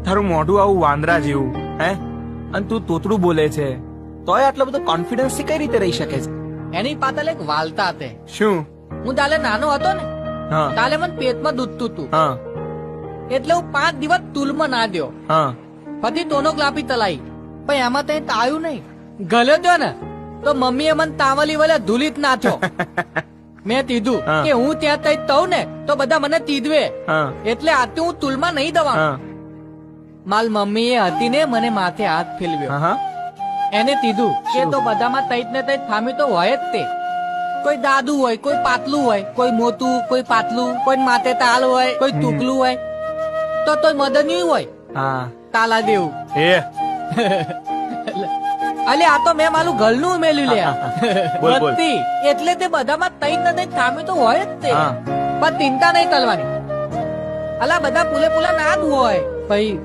તારું મોઢું આવું વાંદરા જેવું હે, અને તું તોતડું બોલે છે તોય આટલો બધો કોન્ફિડન્સ થી કઈ રીતે રહી શકે છે? એની પાછળ એક વાલતા હતી. શું? હું તાલે નાનો હતો ને, હા તાલે મને પેટમાં દૂધતું હતું, હા એટલે હું 5 દિવસ તુલમાં ના દ્યો. હા પછી ટોનોગ્રાફી ચલાવી, પણ એમાં તો આવ્યું નહીં. ગલે દો ને તો મમ્મીએ મને તાવલી વલે ધૂલિત નાખ્યો. મેં કીધું હા. કે હું ત્યાં તઈ તઉ ને તો બધા મને તીધવે, હા એટલે આથી હું તુલમાં નહીં દવા. હા માલ મમ્મી એ હતી ને મને માથે હાથ ફેરવ્યો. હા એને કીધું કે તો બધામાં તઈત ને તઈત ખામી તો હોય જ તે. કોઈ દાદુ હોય, કોઈ પાતલું હોય, કોઈ મોટું, કોઈ પાતલું, કોઈ માથે તાલ હોય, કોઈ ટૂકલું હોય, તો તોય મદની હોય હા તાલા દેવું. એ અલે આ તો મેં મારું ગળનું ઉમેલ્યું લે. બોલ, બોલ. બત્તી. એટલે તે બધામાં તઈત ને તઈત ખામી તો હોય જ તે. હા. પણ ચિંતા નહીં કરવાની. અલા બધા પુલે પુલા ના જ હોય ભાઈ.